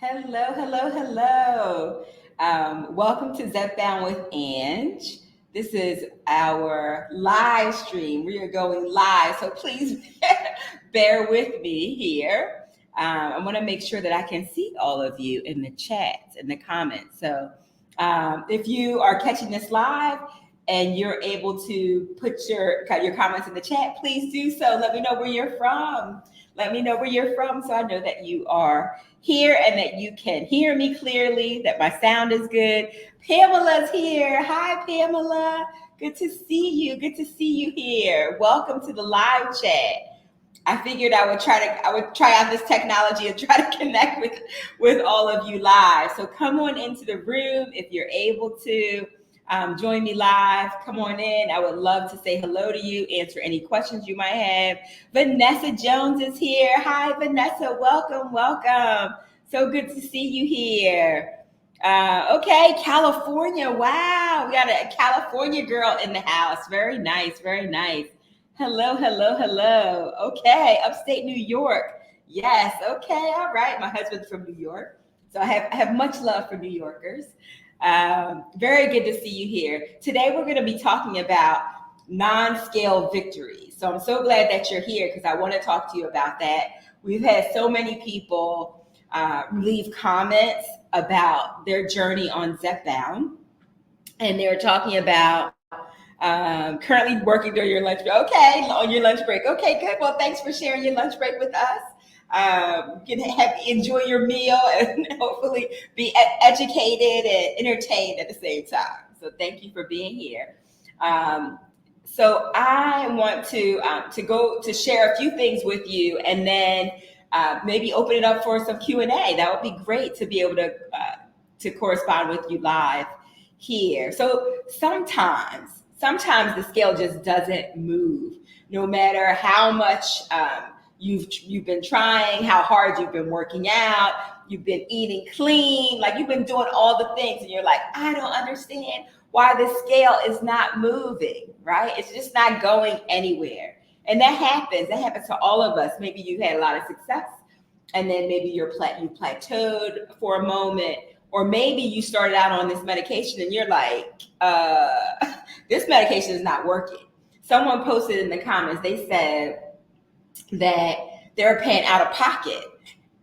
Hello, hello, hello. Welcome to Zepbound with Ange. This is our live stream. We are going live, so please bear with me here. I want to make sure that I can see all of you in the chat, in the comments. So if you are catching this live and you're able to put your comments in the chat, please do so. Let me know where you're from. Let me know where you're from so I know that you are here and that you can hear me clearly, that my sound is good. Pamela's here. Hi, Pamela. Good to see you. Good to see you here. Welcome to the live chat. I figured I would try out this technology and try to connect with all of you live. So come on into the room if you're able to. Join me live. Come on in. I would love to say hello to you, answer any questions you might have. Vanessa Jones is here. Hi, Vanessa. Welcome, welcome. So good to see you here. Okay, California. Wow, we got a California girl in the house. Very nice, very nice. Hello, hello, hello. Okay, upstate New York. Yes, okay, all right. My husband's from New York, so I have much love for New Yorkers. Very good to see you here. Today we're going to be talking about non-scale victories. So I'm so glad that you're here because I want to talk to you about that. We've had so many people leave comments about their journey on Zepbound, and they were talking about currently working during your lunch break. Okay, on your lunch break. Okay, good. Well, thanks for sharing your lunch break with us. You can enjoy your meal and hopefully be educated and entertained at the same time. So thank you for being here. So I want to go to share a few things with you, and then maybe open it up for some Q&A. That would be great to be able to correspond with you live here. So sometimes the scale just doesn't move, no matter how much you've been trying, how hard you've been working out, you've been eating clean, like you've been doing all the things, and you're like, I don't understand why the scale is not moving, right? It's just not going anywhere. And that happens to all of us. Maybe you had a lot of success, and then maybe you plateaued for a moment, or maybe you started out on this medication and you're like, this medication is not working. Someone posted in the comments, they said that they're paying out of pocket.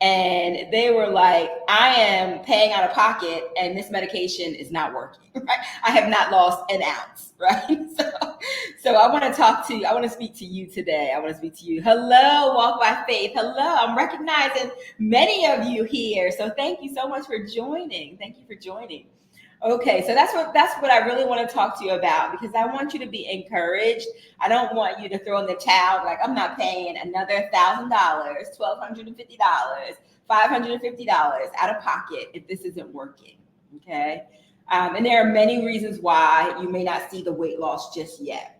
And they were like, I am paying out of pocket and this medication is not working, right? I have not lost an ounce, right? So I want to speak to you today. I want to speak to you. Hello, Walk by Faith. Hello, I'm recognizing many of you here. So thank you so much for joining. Thank you for joining. Okay, so that's what I really want to talk to you about, because I want you to be encouraged. I don't want you to throw in the towel like, I'm not paying another $1,000, $1,250, $550 out of pocket if this isn't working. Okay, and there are many reasons why you may not see the weight loss just yet.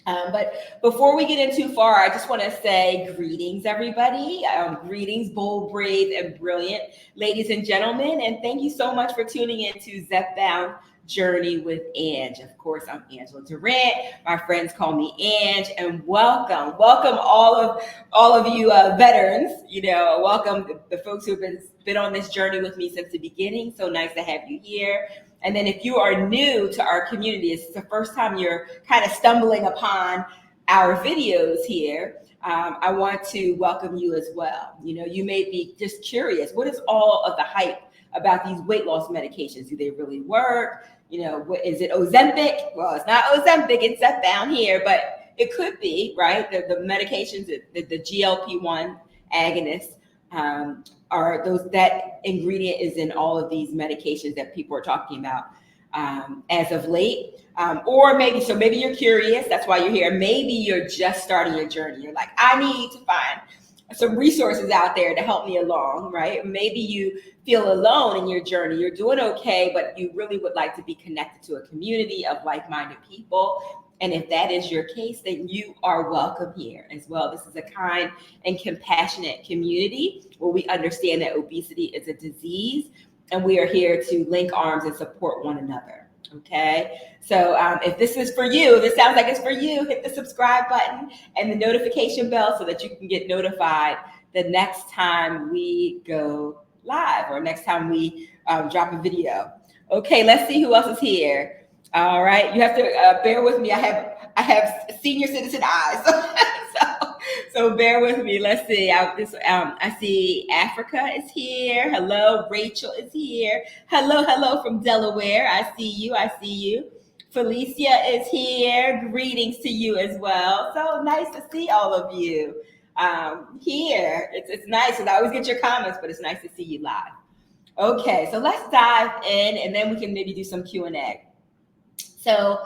But before we get in too far, I just want to say greetings, everybody. Greetings, bold, brave, and brilliant ladies and gentlemen. And thank you so much for tuning in to Zepbound Journey with Ange. Of course, I'm Angela Durant. My friends call me Ange. And welcome all of you veterans. Welcome the folks who've been on this journey with me since the beginning. So nice to have you here. And then if you are new to our community, it's the first time you're kind of stumbling upon our videos here, I want to welcome you as well. You may be just curious, what is all of the hype about these weight loss medications? Do they really work? Is it Ozempic? Well, it's not Ozempic, it's Zepbound here, but it could be, right? The medications, the GLP-1 agonists, that ingredient is in all of these medications that people are talking about as of late. Or maybe you're curious, that's why you're here. Maybe you're just starting your journey. You're like, I need to find some resources out there to help me along, right? Maybe you feel alone in your journey. You're doing okay, but you really would like to be connected to a community of like-minded people. And if that is your case, then you are welcome here as well. This is a kind and compassionate community where we understand that obesity is a disease, and we are here to link arms and support one another. Okay, so if this is for you, this sounds like it's for you, hit the subscribe button and the notification bell so that you can get notified the next time we go live or next time we drop a video. Okay, let's see who else is here. All right, you have to bear with me. I have senior citizen eyes, so bear with me. Let's see. I see Africa is here. Hello, Rachel is here. Hello from Delaware. I see you. Felicia is here. Greetings to you as well. So nice to see all of you here. It's nice because I always get your comments, but it's nice to see you live. Okay, so let's dive in, and then we can maybe do some Q&A. So,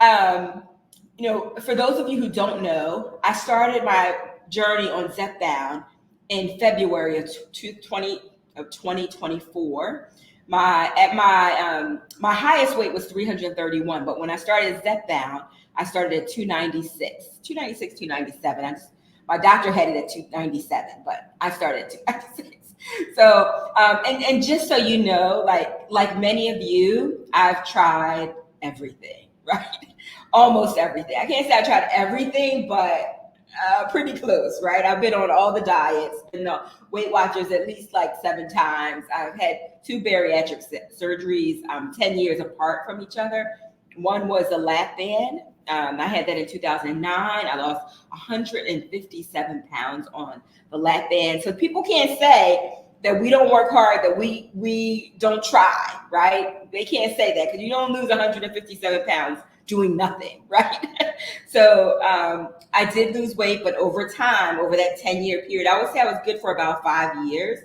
for those of you who don't know, I started my journey on Zepbound in February of 2024. My highest weight was 331, but when I started Zepbound, I started at 297. My doctor had it at 297, but I started at 296. So, and just so you know, like many of you, I've tried everything, right? Almost everything. I can't say I tried everything, but pretty close, right? I've been on all the diets, been on Weight Watchers at least like 7 times. I've had 2 bariatric surgeries, 10 years apart from each other. One was a lap band. I had that in 2009. I lost 157 pounds on the lap band. So people can't say that we don't work hard, that we don't try, right? They can't say that because you don't lose 157 pounds doing nothing, right? So I did lose weight, but over time, over that 10-year period, I would say I was good for about 5 years.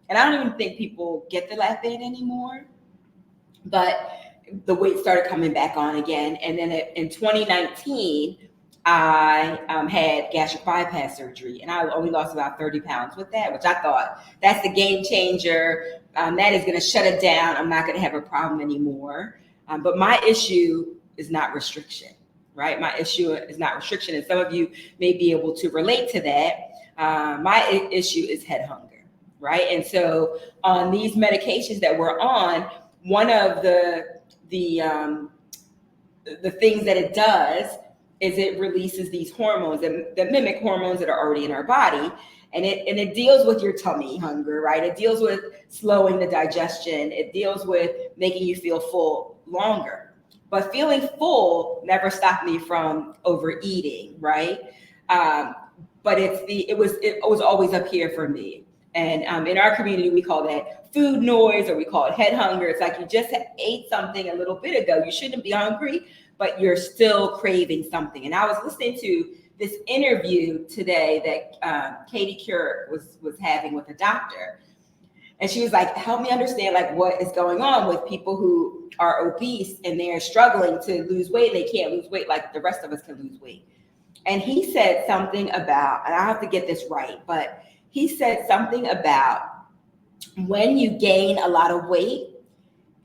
And I don't even think people get the lap band anymore. But the weight started coming back on again. And then in 2019, I had gastric bypass surgery, and I only lost about 30 pounds with that, which I thought that's the game changer. That is going to shut it down. I'm not going to have a problem anymore. But my issue is not restriction, right? My issue is not restriction. And some of you may be able to relate to that. My issue is head hunger, right? And so on these medications that we're on, one of the things that it does is it releases these hormones that mimic hormones that are already in our body. And it deals with your tummy hunger, right? It deals with slowing the digestion. It deals with making you feel full longer. But feeling full never stopped me from overeating, right? But it was always up here for me. And in our community, we call that food noise, or we call it head hunger. It's like you just ate something a little bit ago. You shouldn't be hungry, but you're still craving something. And I was listening to this interview today that Katie Couric was having with a doctor. And she was like, help me understand like what is going on with people who are obese and they're struggling to lose weight. They can't lose weight like the rest of us can lose weight. And he said something about, and I have to get this right, but he said something about when you gain a lot of weight,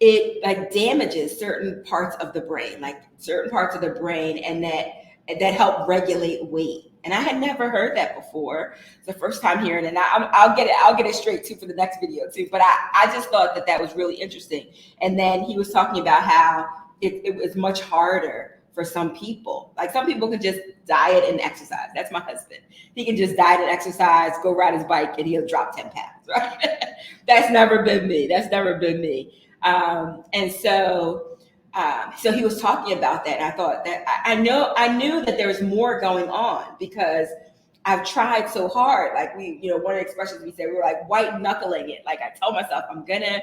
it like damages certain parts of the brain, and that help regulate weight. And I had never heard that before. It's the first time hearing it. And I'll get it straight too for the next video too. But I just thought that was really interesting. And then he was talking about how it was much harder for some people. Like some people can just diet and exercise. That's my husband. He can just diet and exercise, go ride his bike, and he'll drop 10 pounds, right? That's never been me. And so he was talking about that, and I thought that I knew that there was more going on because I've tried so hard. Like one of the expressions we say, we were like white knuckling it. Like I tell myself, I'm gonna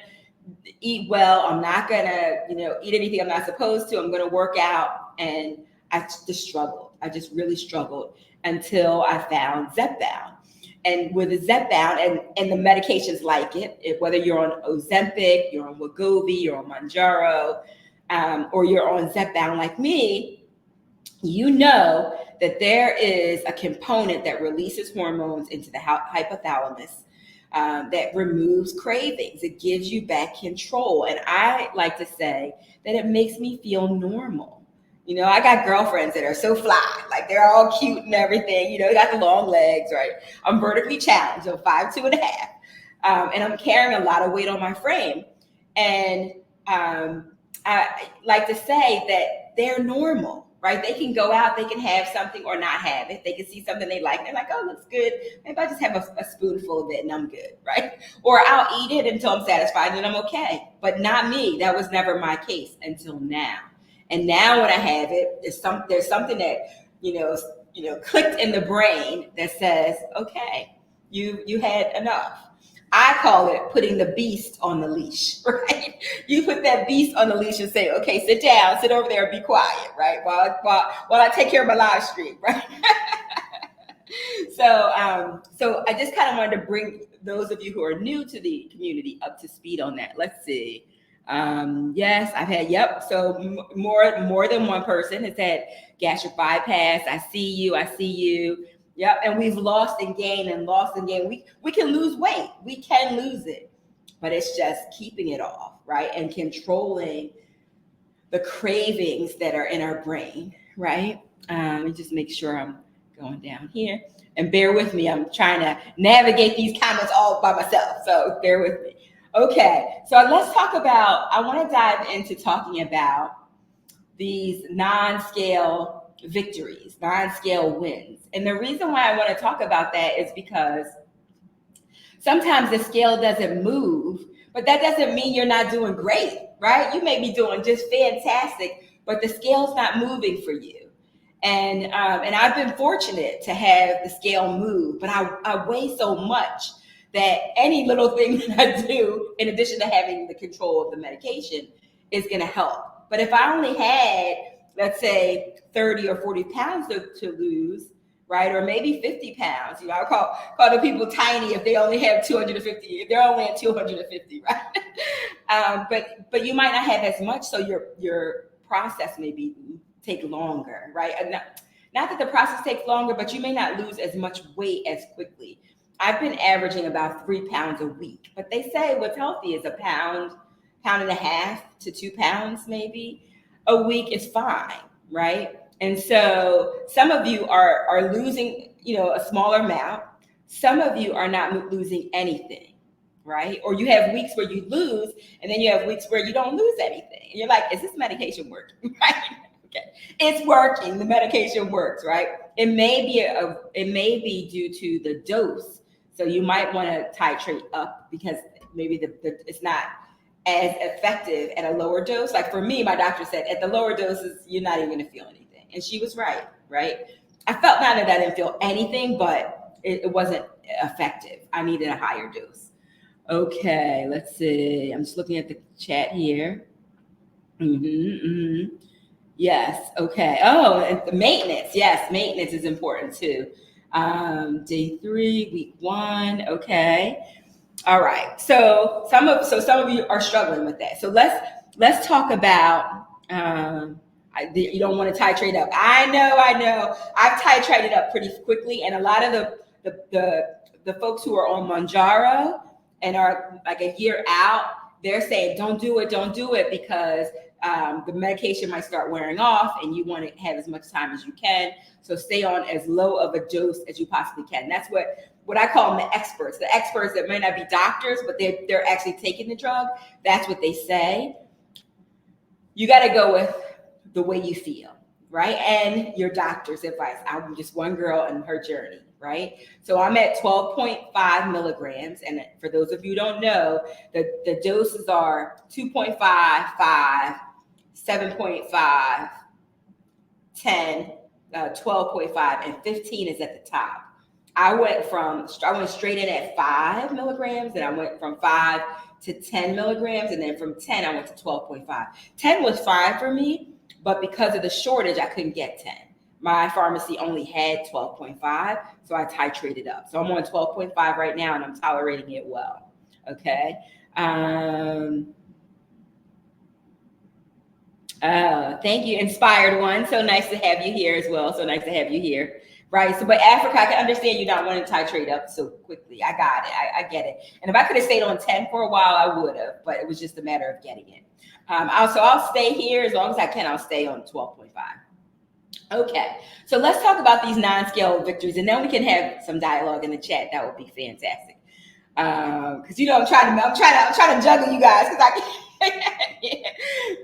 eat well. I'm not gonna, eat anything I'm not supposed to. I'm gonna work out, and I just struggled. I just really struggled until I found Zepbound. And with the Zepbound and the medications like it, whether you're on Ozempic, you're on Wegovy, you're on Mounjaro, or you're on Zepbound like me, you know that there is a component that releases hormones into the hypothalamus that removes cravings. It gives you back control. And I like to say that it makes me feel normal. I got girlfriends that are so fly, like they're all cute and everything, they got the long legs, right? I'm vertically challenged, so 5'2.5", and I'm carrying a lot of weight on my frame. And I like to say that they're normal, right? They can go out, they can have something or not have it. They can see something they like. They're like, oh, looks good. Maybe I just have a spoonful of it and I'm good, right? Or I'll eat it until I'm satisfied and I'm okay. But not me. That was never my case until now. And now when I have it, there's something that, clicked in the brain that says, okay, you had enough. I call it putting the beast on the leash, right? You put that beast on the leash and say, okay, sit down, sit over there and be quiet, right? While I take care of my live stream, right? So I just kind of wanted to bring those of you who are new to the community up to speed on that. Let's see. Yes, I've had, so more than one person has had gastric bypass. I see you. Yep, and we've lost and gained. We can lose weight. We can lose it, but it's just keeping it off, right? And controlling the cravings that are in our brain, right? Let me just make sure I'm going down here. And bear with me. I'm trying to navigate these comments all by myself, so bear with me. Okay, so let's talk about, I want to dive into talking about these non-scale victories, non-scale wins. And the reason why I want to talk about that is because sometimes the scale doesn't move, but that doesn't mean you're not doing great, right? You may be doing just fantastic, but the scale's not moving for you. And I've been fortunate to have the scale move, but I weigh so much that any little thing that I do, in addition to having the control of the medication, is going to help. But if I only had, let's say, 30 or 40 pounds to lose, right, or maybe 50 pounds, I call the people tiny if they only have 250, if they're only at 250, right? But you might not have as much, so your process may take longer, right? Not that the process takes longer, but you may not lose as much weight as quickly. I've been averaging about 3 pounds a week, but they say what's healthy is a pound and a half to 2 pounds maybe a week is fine, right? And so some of you are losing, a smaller amount. Some of you are not losing anything, right? Or you have weeks where you lose, and then you have weeks where you don't lose anything. And you're like, is this medication working, right? Okay, it's working. The medication works, right? It may be due to the dose. So you might want to titrate up because maybe it's not as effective at a lower dose. Like for me, my doctor said at the lower doses, you're not even going to feel anything. And she was right? I felt not that I didn't feel anything, but it wasn't effective. I needed a higher dose. Okay, let's see. I'm just looking at the chat here. Yes, okay. Oh, and the maintenance. Yes, maintenance is important too. Day 3, week 1. Okay. All right. So some of you are struggling with that. So let's talk about. You don't want to titrate up. I know. I've titrated up pretty quickly, and a lot of the folks who are on Mounjaro and are like a year out, they're saying don't do it because the medication might start wearing off, and you want to have as much time as you can. So stay on as low of a dose as you possibly can. That's what I call them, the experts that may not be doctors, but they're actually taking the drug. That's what they say. You got to go with the way you feel, right? And your doctor's advice. I'm just one girl and her journey, right? So I'm at 12.5 milligrams. And for those of you who don't know, the doses are 2.5, 5, 7.5, 10, 12.5, and 15 is at the top. I went straight in at 5 milligrams, and I went from 5 to 10 milligrams, and then from 10, I went to 12.5. 10 was fine for me, but because of the shortage, I couldn't get 10. My pharmacy only had 12.5, so I titrated up. So I'm on 12.5 right now, and I'm tolerating it well. Okay. Thank you, Inspired One. So nice to have you here as well. So nice to have you here. Right. So, but Africa, I can understand you not wanting to titrate up so quickly. I got it. I get it. And if I could have stayed on 10 for a while, I would have, but it was just a matter of getting it. I'll stay here as long as I can. I'll stay on 12.5. Okay. So let's talk about these non-scale victories, and then we can have some dialogue in the chat. That would be fantastic. Because I'm trying to juggle you guys because I can't.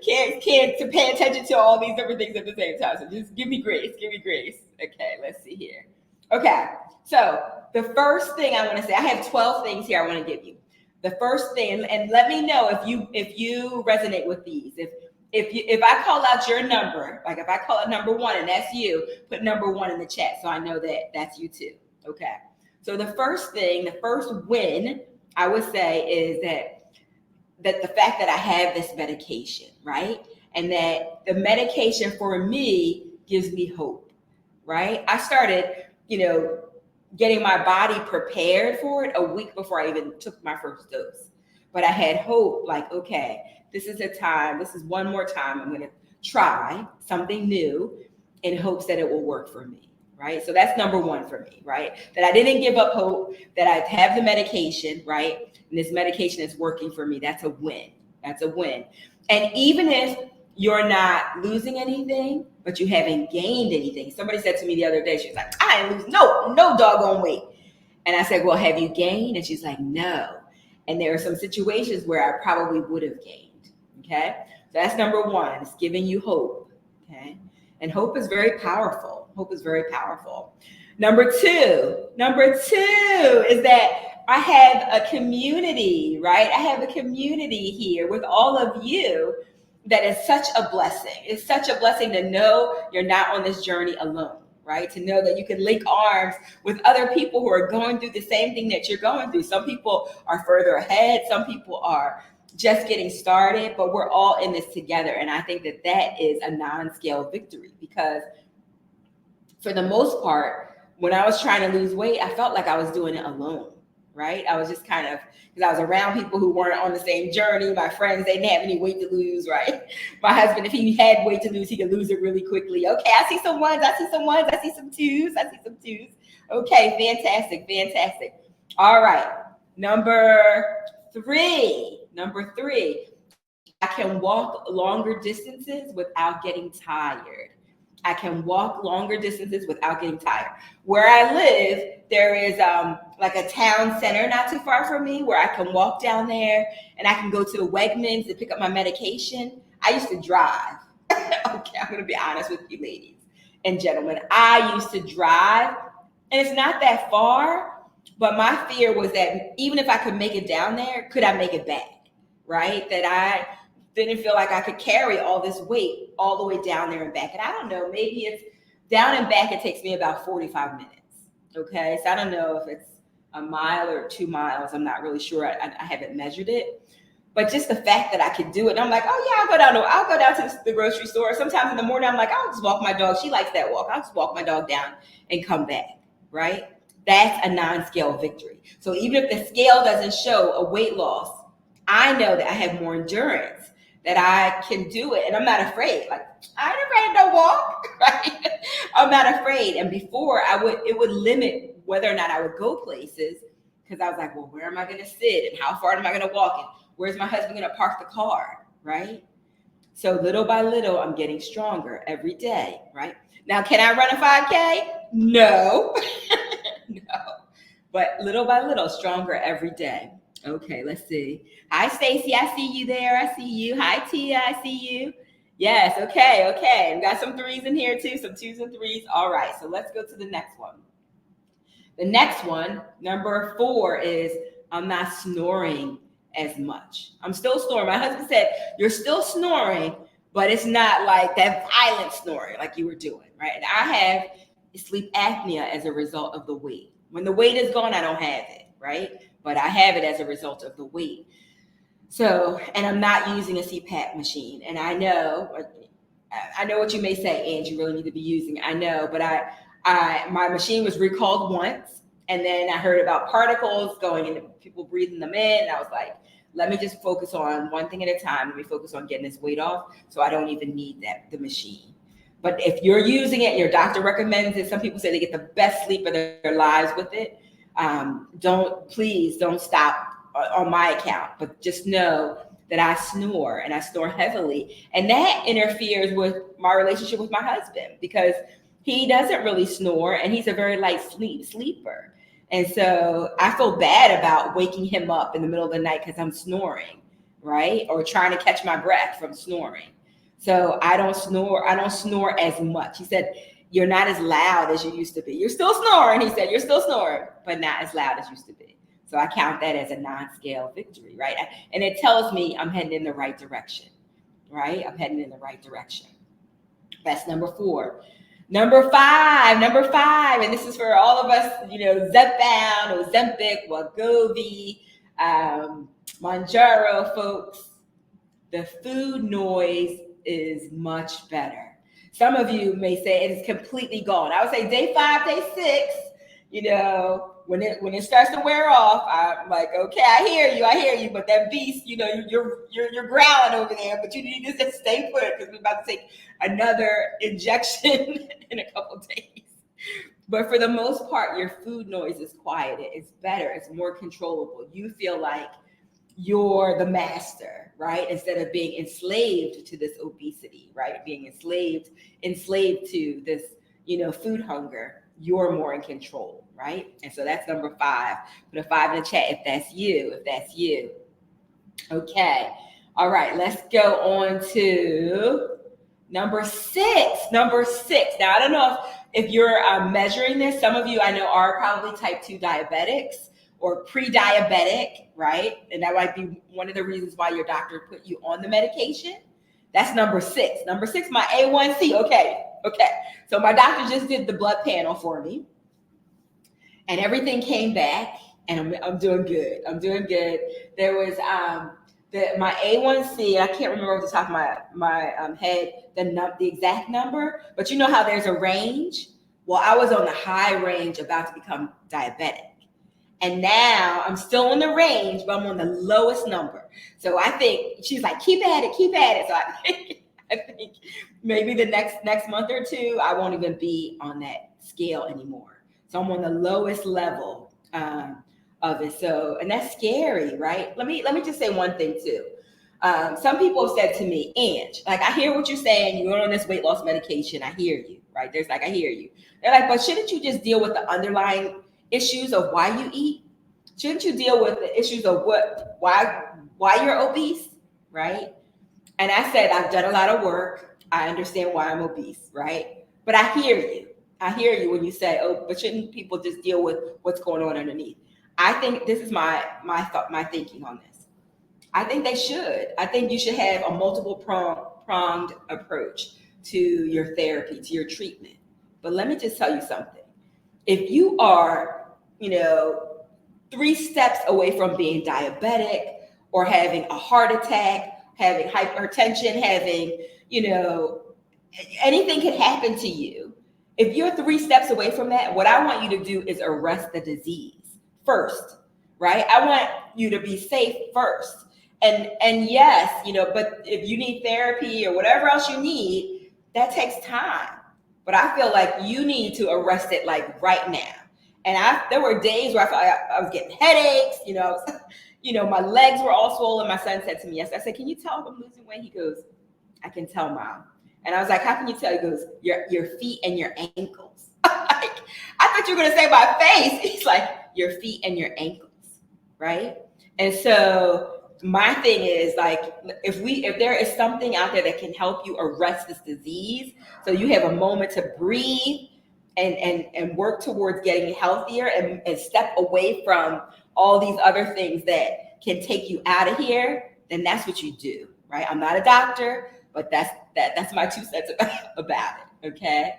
can't to pay attention to all these different things at the same time. So just give me grace. Okay, let's see here. Okay, so the first thing I want to say, I have 12 things here I want to give you. The first thing, and let me know if you resonate with these. If I call out your number, like if I call out number 1 and that's you, put number 1 in the chat so I know that that's you too. Okay. So the first win I would say is that the fact that I have this medication, right? And that the medication for me gives me hope, right? I started, getting my body prepared for it a week before I even took my first dose. But I had hope, like, okay, this is one more time I'm going to try something new in hopes that it will work for me, right? So that's number 1 for me, right? That I didn't give up hope, that I have the medication, right? And this medication is working for me. That's a win. That's a win. And even if you're not losing anything, but you haven't gained anything. Somebody said to me the other day, she was like, I ain't lose no doggone weight. And I said, well, have you gained? And she's like, no. And there are some situations where I probably would have gained. Okay. So that's number 1. It's giving you hope. Okay. And hope is very powerful. Hope is very powerful. Number two is that I have a community, right? I have a community here with all of you that is such a blessing. It's such a blessing to know you're not on this journey alone, right? To know that you can link arms with other people who are going through the same thing that you're going through. Some people are further ahead. Some people are just getting started, but we're all in this together. And I think that is a non-scale victory, because for the most part, when I was trying to lose weight, I felt like I was doing it alone, right? I was just kind of, because I was around people who weren't on the same journey. My friends, they didn't have any weight to lose, right? My husband, if he had weight to lose, he could lose it really quickly. Okay, I see some ones, I see some twos. Okay, fantastic. All right, number three, I can walk longer distances without getting tired. Where I live, there is like a town center not too far from me where I can walk down there and I can go to the Wegmans to pick up my medication. I used to drive. Okay, I'm going to be honest with you ladies and gentlemen. I used to drive, and it's not that far, but my fear was that even if I could make it down there, could I make it back, right? That I didn't feel like I could carry all this weight all the way down there and back. And I don't know, maybe it's down and back, it takes me about 45 minutes. Okay, so I don't know if it's a mile or 2 miles. I'm not really sure. I haven't measured it. But just the fact that I could do it, and I'm like, oh yeah, I'll go down to the grocery store. Sometimes in the morning, I'm like, I'll just walk my dog. She likes that walk. I'll just walk my dog down and come back, right? That's a non-scale victory. So even if the scale doesn't show a weight loss, I know that I have more endurance, that I can do it. And I'm not afraid. Like, I ain't afraid to walk, right? I'm not afraid. And before, it would limit whether or not I would go places, because I was like, well, where am I going to sit? And how far am I going to walk? And where's my husband going to park the car, right? So little by little, I'm getting stronger every day, right? Now, can I run a 5K? No. No. But little by little, stronger every day. Okay, let's see. Hi, Stacy. I see you there. I see you. Hi, Tia. I see you. Yes. Okay. We got some 3s in here too. Some 2s and 3s. All right. So let's go to the next one. The next one, number 4, is I'm not snoring as much. I'm still snoring. My husband said, you're still snoring, but it's not like that violent snoring like you were doing, right? And I have sleep apnea as a result of the weight. When the weight is gone, I don't have it, right? But I have it as a result of the weight. So, and I'm not using a CPAP machine. And I know what you may say, and you really need to be using it. I know, but my machine was recalled once, and then I heard about particles going into people breathing them in. And I was like, let me just focus on one thing at a time. Let me focus on getting this weight off, so I don't even need the machine. But if you're using it, your doctor recommends it. Some people say they get the best sleep of their lives with it. Please don't stop on my account, but just know that I snore, and I snore heavily. And that interferes with my relationship with my husband, because he doesn't really snore, and he's a very light sleeper. And so I feel bad about waking him up in the middle of the night because I'm snoring. right? Or trying to catch my breath from snoring. So I don't snore. I don't snore as much. He said, you're not as loud as you used to be. You're still snoring. He said, you're still snoring, but not as loud as you used to be. So I count that as a non-scale victory, right? And it tells me I'm heading in the right direction, right? I'm heading in the right direction. That's number 4. Number five, and this is for all of us, Zepbound, Ozempic, Wegovy, Mounjaro folks. The food noise is much better. Some of you may say it is completely gone. I would say day 5, day 6, when it starts to wear off, I'm like, okay, I hear you, but that beast, you're growling over there, but you need to just stay put because we're about to take another injection in a couple of days. But for the most part, your food noise is quieted. It's better. It's more controllable. You feel like you're the master, right? Instead of being enslaved to this obesity, right? Being enslaved to this, food hunger, you're more in control, right? And so that's number 5. Put a 5 in the chat if that's you. Okay. All right, let's go on to number 6. Now, I don't know if you're measuring this. Some of you I know are probably type 2 diabetics or pre-diabetic, right? And that might be one of the reasons why your doctor put you on the medication. That's number 6. Number 6, my A1C. Okay. So my doctor just did the blood panel for me, and everything came back, and I'm doing good. There was my A1C. I can't remember off the top of my head the exact number, but you know how there's a range. Well, I was on the high range, about to become diabetic. And now I'm still on the range, but I'm on the lowest number. So I think she's like, keep at it. So I think maybe the next month or 2, I won't even be on that scale anymore. So I'm on the lowest level of it. So, and that's scary, right? Let me just say one thing too. Some people have said to me, Ange, like, I hear what you're saying. You're on this weight loss medication. I hear you, right? I hear you. They're like, but shouldn't you just deal with the underlying issues of why you eat? Shouldn't you deal with the issues of why you're obese, right? And I said, I've done a lot of work. I understand why I'm obese, right? But I hear you when you say, oh, but shouldn't people just deal with what's going on underneath? I think this is my thinking on this. I think they should. I think you should have a multiple pronged approach to your therapy, to your treatment. But let me just tell you something. If you are, 3 steps away from being diabetic or having a heart attack, having hypertension, having, anything could happen to you. If you're 3 steps away from that, what I want you to do is arrest the disease first, right? I want you to be safe first. And yes, but if you need therapy or whatever else you need, that takes time. But I feel like you need to arrest it like right now. And there were days where I felt like I was getting headaches, my legs were all swollen. My son said to me yesterday, I said, can you tell if I'm losing weight? He goes, I can tell, Mom. And I was like, how can you tell? He goes, your feet and your ankles. I thought you were going to say my face. He's like, your feet and your ankles, right? And so my thing is, like, if there is something out there that can help you arrest this disease so you have a moment to breathe and work towards getting healthier and step away from all these other things that can take you out of here, then that's what you do, right? I'm not a doctor, but that's my 2 cents about it, okay?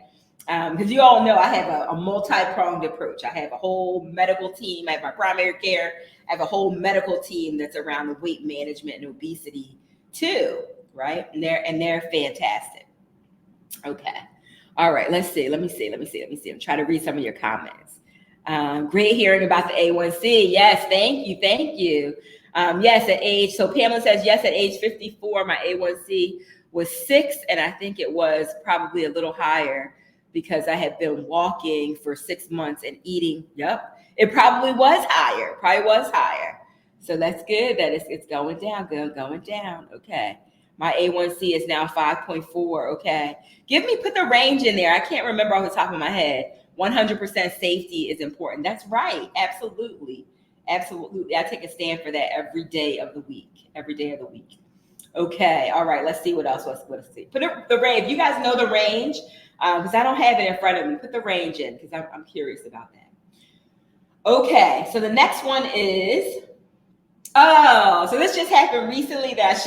Because you all know I have a multi-pronged approach. I have a whole medical team. I have my primary care. I have a whole medical team that's around the weight management and obesity too, right? And they're fantastic. Okay. All right, let's see. Let me see. I'm trying to read some of your comments. Great hearing about the A1C. Yes, thank you. Yes, at age, so Pamela says, yes, at age 54, my A1C was 6, and I think it was probably a little higher because I had been walking for 6 months and eating. Yep, it probably was higher. So that's good that it's going down, going down. Okay. My A1C is now 5.4. Okay. Put the range in there. I can't remember off the top of my head. 100% safety is important. That's right. Absolutely. Absolutely. I take a stand for that every day of the week. Every day of the week. Okay. All right. Let's see what else. Let's see. Put the range. If you guys know the range, because I don't have it in front of me. Put the range in because I'm curious about that. Okay. So the next one is, oh, so this just happened recently that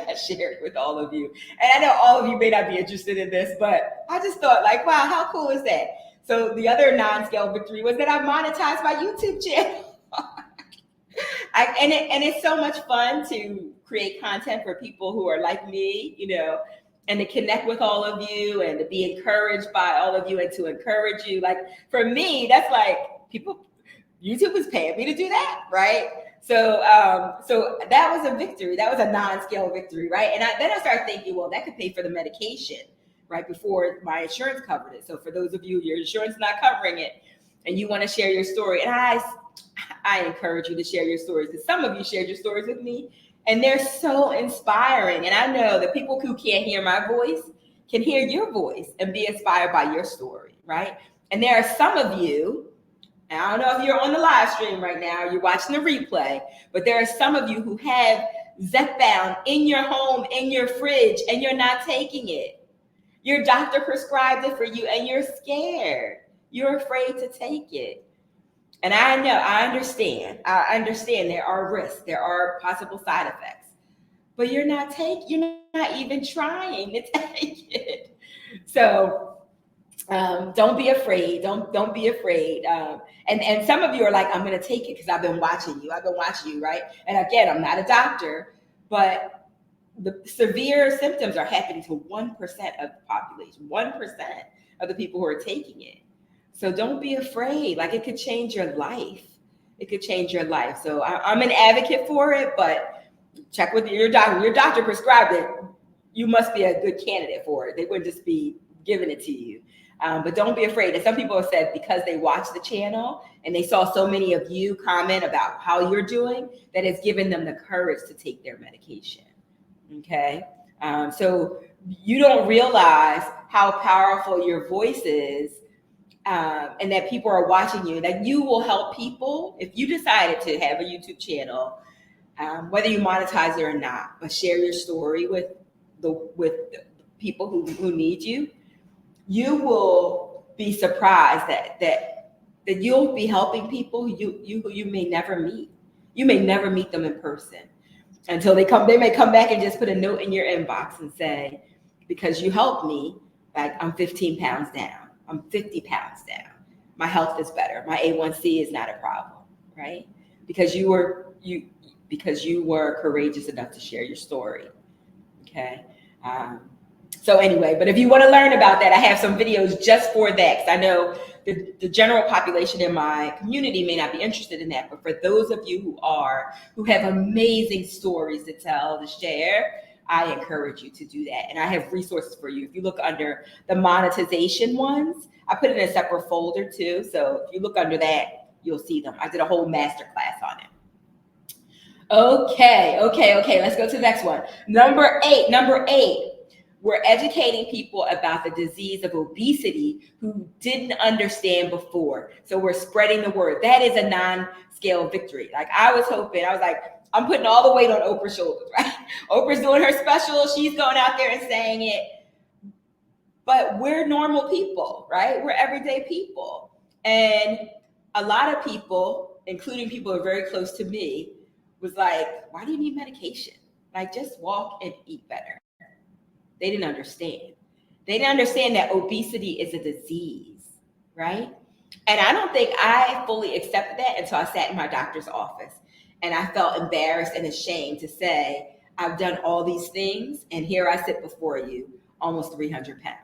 I shared with all of you. And I know all of you may not be interested in this, but I just thought, like, wow, how cool is that? So the other non-scale victory was that I monetized my YouTube channel. And it's so much fun to create content for people who are like me, and to connect with all of you and to be encouraged by all of you and to encourage you. Like for me, that's like YouTube was paying me to do that, right? So that was a victory. That was a non-scale victory, right? And then I started thinking, well, that could pay for the medication, right? Before my insurance covered it. So for those of you, your insurance is not covering it, and you want to share your story, and I encourage you to share your stories, because some of you shared your stories with me, and they're so inspiring. And I know that people who can't hear my voice can hear your voice and be inspired by your story, right? And there are some of you, and I don't know if you're on the live stream right now, or you're watching the replay, but there are some of you who have Zepbound in your home, in your fridge, and you're not taking it. Your doctor prescribed it for you, and you're scared. You're afraid to take it. And I know, I understand there are risks, there are possible side effects, but you're not even trying to take it. So don't be afraid. Don't be afraid. And some of you are like, I'm going to take it because I've been watching you, right? And again, I'm not a doctor, but the severe symptoms are happening to 1% of the population, 1% of the people who are taking it. So don't be afraid. Like, it could change your life. It could change your life. So I'm an advocate for it, but check with your doctor. Your doctor prescribed it. You must be a good candidate for it. They wouldn't just be giving it to you. But don't be afraid. And some people have said because they watch the channel and they saw so many of you comment about how you're doing, that it's given them the courage to take their medication. Okay. So you don't realize how powerful your voice is. And that people are watching you, that you will help people if you decided to have a YouTube channel, whether you monetize it or not, but share your story with the people who need you. You will be surprised that you'll be helping people who you may never meet. You may never meet them in person until they may come back and just put a note in your inbox and say, because you helped me, like, I'm 15 pounds down. I'm 50 pounds down. My health is better. My A1C is not a problem, right? Because you were courageous enough to share your story. Okay. So anyway, but if you want to learn about that, I have some videos just for that. Because I know the general population in my community may not be interested in that. But for those of you who have amazing stories to tell, to share, I encourage you to do that. And I have resources for you. If you look under the monetization ones, I put it in a separate folder too. So if you look under that, you'll see them. I did a whole masterclass on it. Okay. Let's go to the next one. Number eight. We're educating people about the disease of obesity who didn't understand before. So we're spreading the word. That is a non-scale victory. Like, I was like, I'm putting all the weight on Oprah's shoulders, right? Oprah's doing her special. She's going out there and saying it. But we're normal people, right? We're everyday people. And a lot of people, including people who are very close to me, was like, why do you need medication? Like, just walk and eat better. They didn't understand. They didn't understand that obesity is a disease, right? And I don't think I fully accepted that until I sat in my doctor's office. And I felt embarrassed and ashamed to say, I've done all these things, and here I sit before you, almost 300 pounds.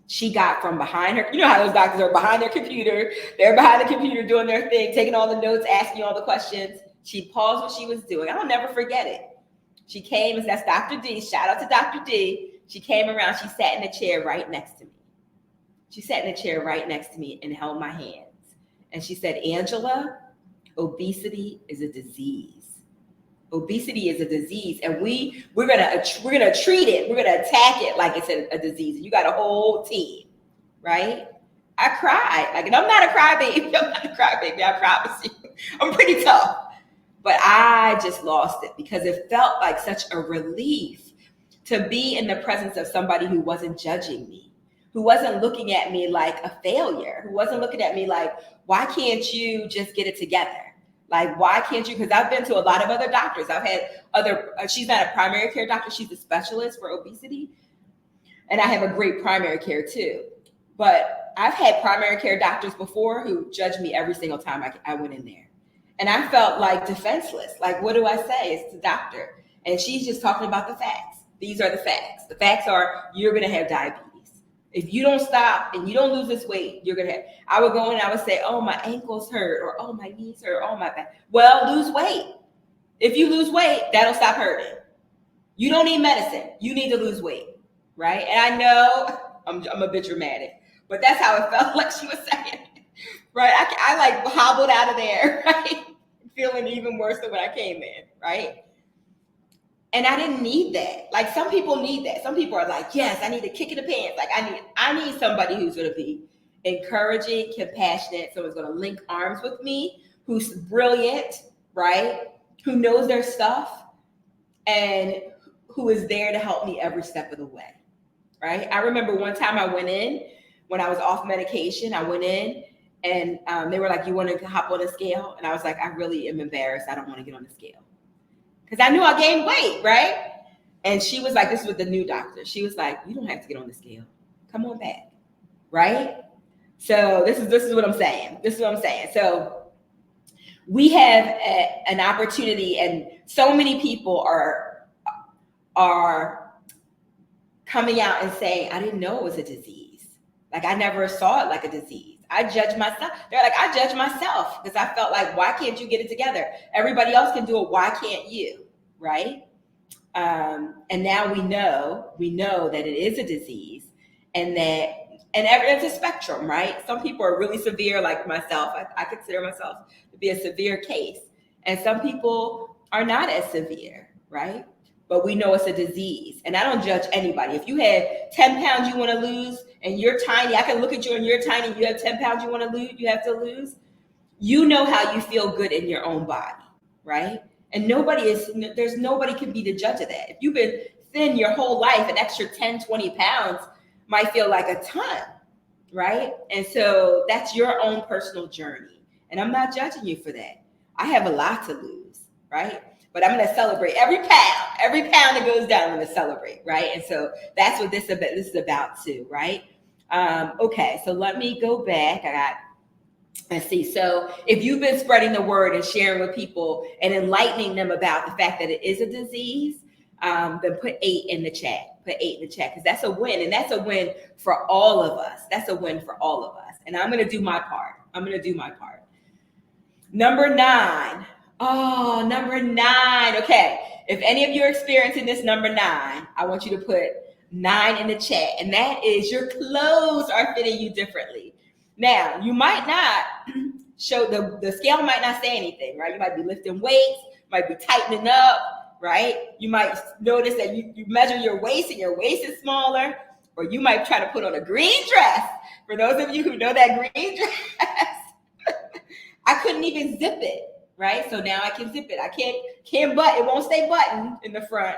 She got from behind her, you know how those doctors are behind their computer. They're behind the computer doing their thing, taking all the notes, asking you all the questions. She paused what she was doing. I'll never forget it. She came, and that's Dr. D. Shout out to Dr. D. She came around. She sat in a chair right next to me. She sat in a chair right next to me and held my hands. And she said, Angela, obesity is a disease. Obesity is a disease, and we're gonna treat it. We're gonna attack it like it's a disease. You got a whole team, right? I cried. Like, and I'm not a crybaby. I'm not a crybaby. I promise you. I'm pretty tough. But I just lost it because it felt like such a relief to be in the presence of somebody who wasn't judging me, who wasn't looking at me like a failure, who wasn't looking at me like, why can't you just get it together? Like, why can't you? Because I've been to a lot of other doctors. I've had other, she's not a primary care doctor. She's a specialist for obesity. And I have a great primary care too. But I've had primary care doctors before who judged me every single time I went in there. And I felt like defenseless. Like, what do I say? It's the doctor. And she's just talking about the facts. These are the facts. The facts are you're going to have diabetes. If you don't stop and you don't lose this weight, you're going to have. I would go in and I would say, oh, my ankles hurt, or oh, my knees hurt, oh, my back. Well, lose weight. If you lose weight, that'll stop hurting. You don't need medicine. You need to lose weight, right? And I know I'm a bit dramatic, but that's how it felt like she was saying. Right, I like hobbled out of there, right? Feeling even worse than when I came in, right? And I didn't need that. Like, some people need that. Some people are like, yes, I need a kick in the pants. Like, I need somebody who's going to be encouraging, compassionate, someone's going to link arms with me, who's brilliant, right? Who knows their stuff and who is there to help me every step of the way, right? I remember one time I went in when I was off medication. I went in. And they were like, you want to hop on a scale? And I was like, I really am embarrassed. I don't want to get on the scale. Because I knew I gained weight, right? And she was like, this was the new doctor. She was like, you don't have to get on the scale. Come on back, right? So this is what I'm saying. This is what I'm saying. So we have an opportunity, and so many people are coming out and saying, I didn't know it was a disease. Like, I never saw it like a disease. I judge myself. They're like, I judge myself because I felt like, why can't you get it together? Everybody else can do it. Why can't you? Right? And now we know that it is a disease, and it's a spectrum, right? Some people are really severe, like myself. I consider myself to be a severe case, and some people are not as severe, right? But we know it's a disease. And I don't judge anybody. If you have 10 pounds you want to lose and you're tiny, I can look at you and you're tiny and you have 10 pounds you want to lose, you have to lose. You know how you feel good in your own body, right? And there's nobody can be the judge of that. If you've been thin your whole life, an extra 10, 20 pounds might feel like a ton, right? And so that's your own personal journey. And I'm not judging you for that. I have a lot to lose, right? But I'm going to celebrate every pound that goes down, I'm going to celebrate, right? And so that's what this is about too, right? Okay, so let me go back. Let's see. So if you've been spreading the word and sharing with people and enlightening them about the fact that it is a disease, then put 8 in the chat. Put 8 in the chat, because that's a win. And that's a win for all of us. That's a win for all of us. And I'm going to do my part. Number 9. Oh, number 9. Okay. If any of you are experiencing this number 9, I want you to put 9 in the chat. And that is, your clothes are fitting you differently. Now, you might not show, the scale might not say anything, right? You might be lifting weights, might be tightening up, right? You might notice that you measure your waist and your waist is smaller, or you might try to put on a green dress. For those of you who know that green dress, I couldn't even zip it. Right? So now I can zip it. I can't button. It won't stay buttoned in the front.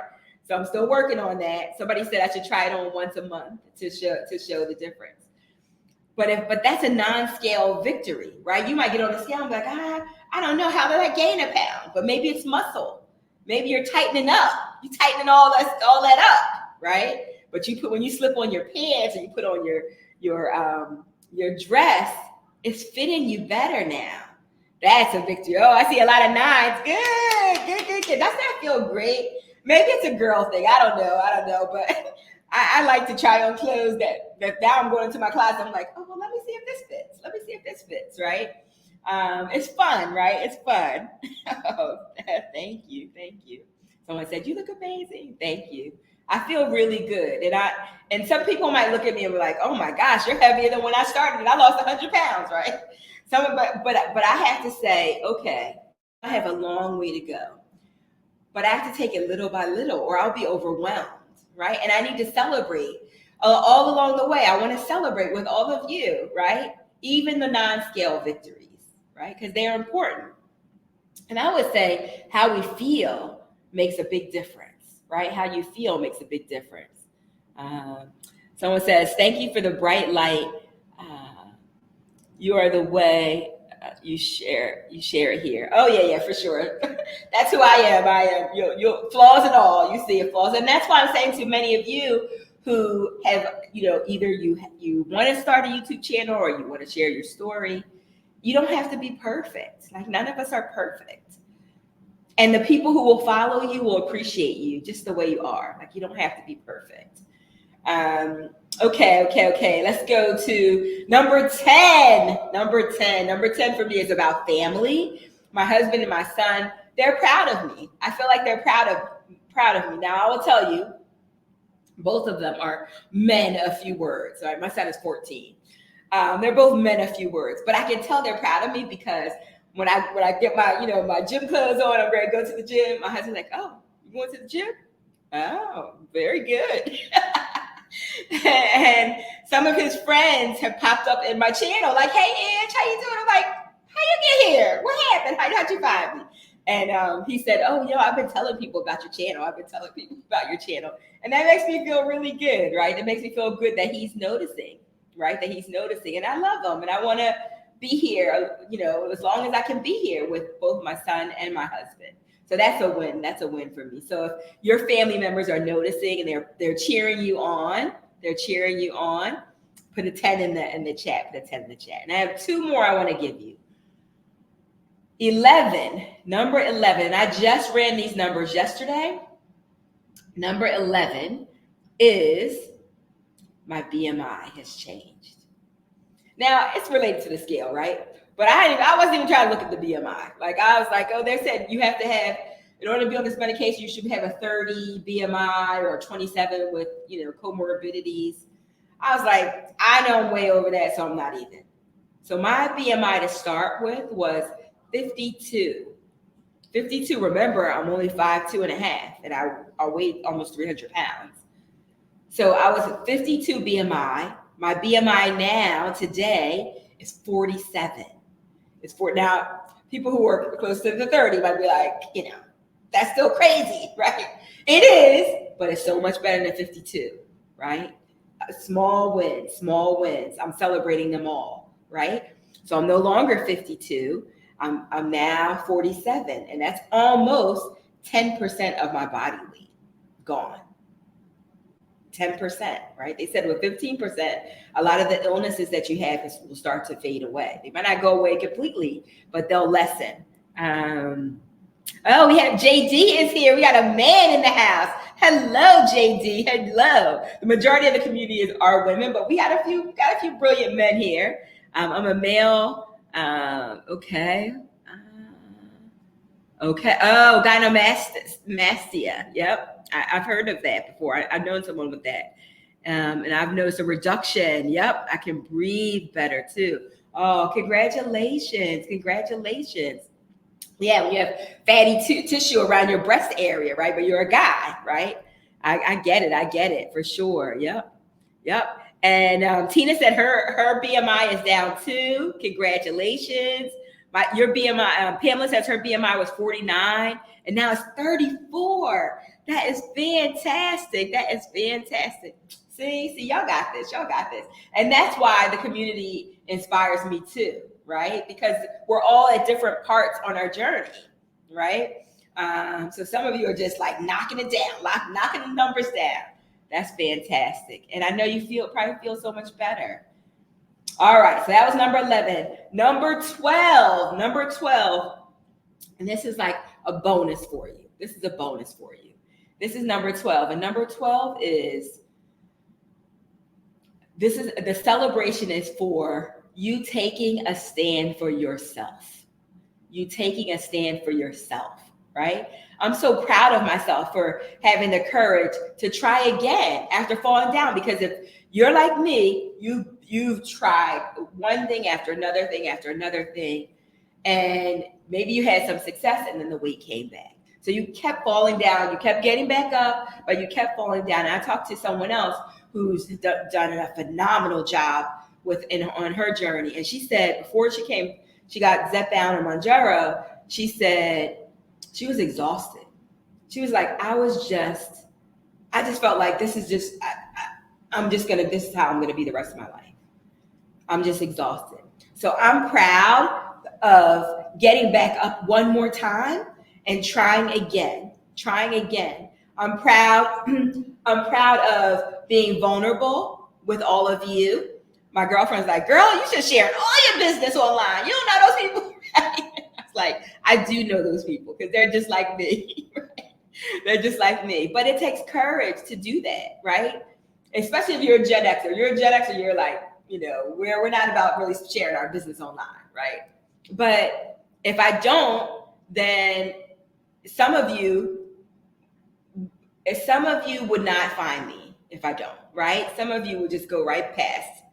So I'm still working on that. Somebody said I should try it on once a month to show the difference. But that's a non-scale victory, right? You might get on the scale and be like, I don't know, how did I gain a pound? But maybe it's muscle. Maybe you're tightening up. You're tightening all that up, right? But when you slip on your pants and you put on your dress, it's fitting you better now. That's a victory. Oh, I see a lot of 9s. Good. Doesn't that feel great? Maybe it's a girl thing. I don't know. But I like to try on clothes that now I'm going into my closet. I'm like, oh, well, let me see if this fits. Right? It's fun, right? It's fun. Oh, thank you. Someone said, you look amazing. Thank you. I feel really good. And some people might look at me and be like, oh my gosh, you're heavier than when I started and I lost 100 pounds, right? But I have to say, okay, I have a long way to go. But I have to take it little by little or I'll be overwhelmed, right? And I need to celebrate all along the way. I want to celebrate with all of you, right? even the non-scale victories, right? Because they're important. And I would say how we feel makes a big difference, right? How you feel makes a big difference. Um, Someone says, thank you for the bright light. You are the way. You share it here. Oh yeah, for sure. That's who I am. I am you flaws and all. You see it flaws, and that's why I'm saying to many of you who have, either you want to start a YouTube channel or you want to share your story. You don't have to be perfect. Like, none of us are perfect, and the people who will follow you will appreciate you just the way you are. Like, you don't have to be perfect. Okay. Let's go to number 10. Number 10 for me is about family. My husband and my son, they're proud of me. I feel like they're proud of me. Now, I will tell you, both of them are men of few words. Right? My son is 14. They're both men of few words, but I can tell they're proud of me because when I get my, my gym clothes on, I'm ready to go to the gym. My husband's like, "Oh, you going to the gym? Oh, very good." And some of his friends have popped up in my channel like, "Hey, Ange, how you doing?" I'm like, "How you get here? What happened? How'd you find me?" And he said, "Oh, I've been telling people about your channel. And that makes me feel really good, right? It makes me feel good that he's noticing, right? That he's noticing, and I love him, and I want to be here, as long as I can be here with both my son and my husband. So that's a win. That's a win for me. So if your family members are noticing and they're cheering you on, put a 10 in the chat. Put a 10 in the chat. And I have two more I want to give you. 11, number 11. And I just ran these numbers yesterday. Number 11 is my BMI has changed. Now, it's related to the scale, right? But I wasn't even trying to look at the BMI. Like, I was like, they said you have to have, in order to be on this medication, you should have a 30 BMI or 27 with, comorbidities. I was like, I know I'm way over that, so I'm not even. So my BMI to start with was 52. 52, remember, I'm only 5'2" and a half, and I weigh almost 300 pounds. So I was at 52 BMI. My BMI now, today, is 47. Now, people who are close to the 30 might be like, that's still crazy, right? It is, but it's so much better than 52, right? Small wins. I'm celebrating them all, right? So I'm no longer 52. I'm now 47, and that's almost 10% of my body weight gone. 10%, right? They said with 15%, a lot of the illnesses that you have will start to fade away. They might not go away completely, but they'll lessen. We have JD is here. We got a man in the house. Hello, JD. Hello. The majority of the community are women, but we got a few brilliant men here. I'm a male. Okay. Oh, gynecomastia. Yep. I've heard of that before. I've known someone with that. And I've noticed a reduction. Yep. I can breathe better too. Oh, congratulations. Yeah, when you have fatty tissue around your breast area, right? But you're a guy, right? I get it for sure. Yep. And Tina said her BMI is down too. Congratulations. Your BMI, Pamela says her BMI was 49 and now it's 34. That is fantastic. See, y'all got this. And that's why the community inspires me too, right? Because we're all at different parts on our journey, right? So some of you are just like knocking it down, knocking the numbers down. That's fantastic. And I know you probably feel so much better. All right, so that was number 11. Number 12. And this is like a bonus for you. This is number 12. And number 12 is the celebration is for you taking a stand for yourself. Right? I'm so proud of myself for having the courage to try again after falling down, because if you're like me, you've tried one thing after another thing, and maybe you had some success and then the weight came back. So you kept falling down, you kept getting back up, but you kept falling down. And I talked to someone else who's done a phenomenal job on her journey. And she said before she got Zepbound or Mounjaro, she said she was exhausted. She was like, I just felt like this is just, this is how I'm going to be the rest of my life. I'm just exhausted. So I'm proud of getting back up one more time and trying again. I'm proud of being vulnerable with all of you. My girlfriend's like, girl, you should share all your business online. You don't know those people, right? I was like, I do know those people because they're just like me. Right? They're just like me. But it takes courage to do that, right? Especially if you're a Gen Xer. You're a Gen Xer, you're like, we're not about really sharing our business online, right? But if I don't, then some of you would not find me if I don't, right? Some of you would just go right past.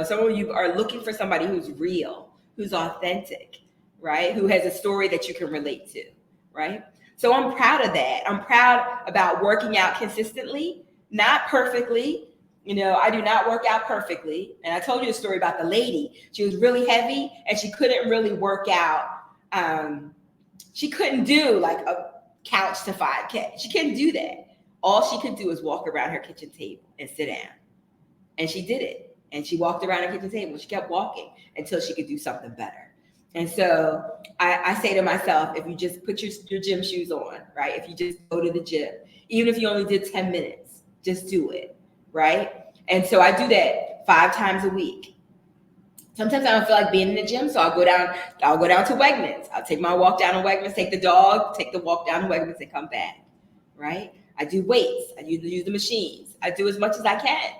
Some of you are looking for somebody who's real, who's authentic, right? Who has a story that you can relate to, right? So I'm proud of that. I'm proud about working out consistently, not perfectly. I do not work out perfectly. And I told you a story about the lady. She was really heavy and she couldn't really work out. She couldn't do like a couch to 5K. She couldn't do that. All she could do is walk around her kitchen table and sit down. And she did it. And she walked around her kitchen table. She kept walking until she could do something better. And so I say to myself, if you just put your gym shoes on, right? If you just go to the gym, even if you only did 10 minutes, just do it, right? And so I do that 5 times a week. Sometimes I don't feel like being in the gym, so I'll go down to Wegmans. I'll take my walk down to Wegmans, take the dog, take the walk down to Wegmans and come back, right? I do weights. I use the machines. I do as much as I can,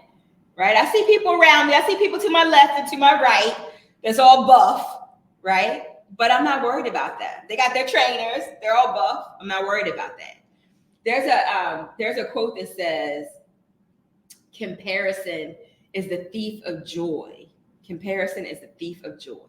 right? I see people around me. I see people to my left and to my right that's all buff, right? But I'm not worried about that. They got their trainers. They're all buff. I'm not worried about that. There's a quote that says, comparison is the thief of joy. Comparison is the thief of joy.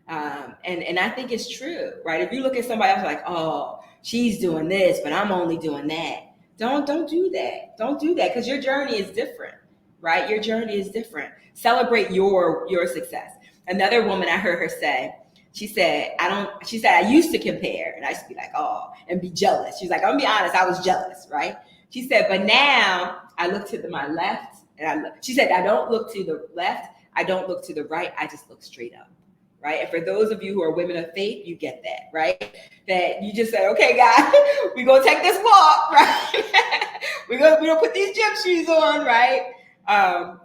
And I think it's true, right? If you look at somebody else like, oh, she's doing this, but I'm only doing that. Don't do that. Don't do that because your journey is different, right? Your journey is different. Celebrate your success. Another woman I heard her say, she said, I used to compare and I used to be like, oh, and be jealous. She's like, I'm gonna be honest, I was jealous, right? She said, but now I look to my left she said, I don't look to the left. I don't look to the right. I just look straight up, right? And for those of you who are women of faith, you get that, right? That you just say, okay, guys, we're going to take this walk, right? we're gonna put these gym shoes on, right?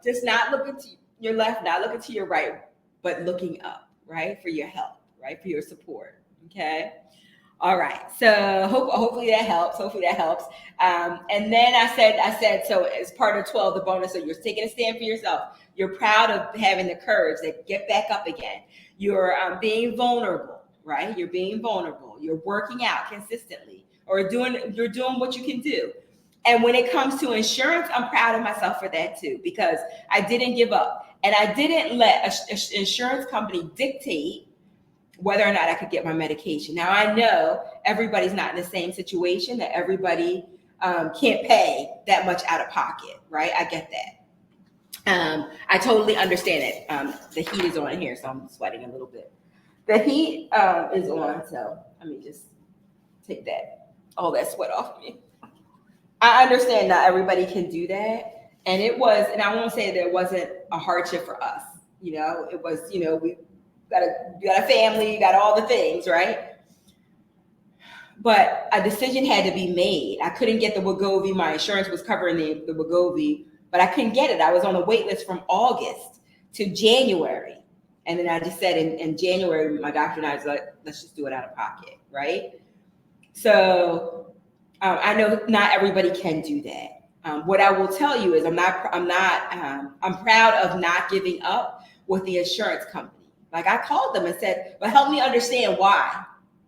Just not looking to your left, not looking to your right, but looking up, right? For your help, right? For your support, okay? All right. So hopefully that helps. And then I said, so as part of 12, the bonus, so you're taking a stand for yourself. You're proud of having the courage to get back up again. You're being vulnerable, right? You're being vulnerable. You're working out consistently or you're doing what you can do. And when it comes to insurance, I'm proud of myself for that too, because I didn't give up and I didn't let an insurance company dictate whether or not I could get my medication. Now, I know everybody's not in the same situation, that everybody can't pay that much out of pocket, right? I get that. I totally understand it. The heat is on here, so I'm sweating a little bit. The heat is on, so let me just take all that sweat off me. I understand not everybody can do that. And I won't say there wasn't a hardship for us. It was, we got a family, you got all the things, right? But a decision had to be made. I couldn't get the Wegovy. My insurance was covering the Wegovy, but I couldn't get it. I was on a wait list from August to January. And then I just said in January, my doctor and I was like, let's just do it out of pocket, right? So I know not everybody can do that. What I will tell you is I'm proud of not giving up with the insurance company. Like I called them and said, but help me understand why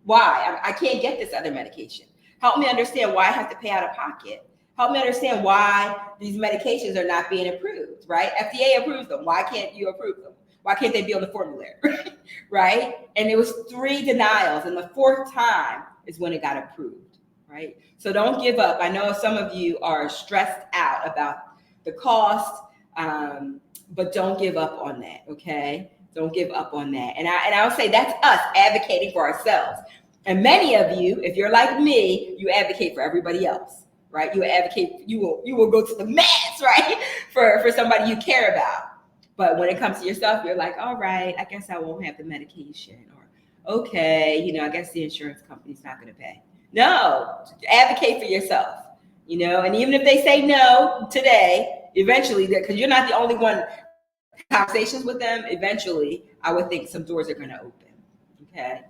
I can't get this other medication. Help me understand why I have to pay out of pocket. Help me understand why these medications are not being approved, right? FDA approves them. Why can't you approve them? Why can't they be on the formulary, right? And it was 3 denials, and the 4th time is when it got approved, right? So don't give up. I know some of you are stressed out about the cost, but don't give up on that. Okay, don't give up on that. And I'll say that's us advocating for ourselves. And many of you, if you're like me, you advocate for everybody else, right? You advocate, you will go to the max, right, for somebody you care about. But when it comes to yourself, you're like, all right, I guess I won't have the medication, or okay, I guess the insurance company's not going to pay. No, advocate for yourself, and even if they say no today, eventually, because you're not the only one, conversations with them, eventually, I would think some doors are going to open. Okay.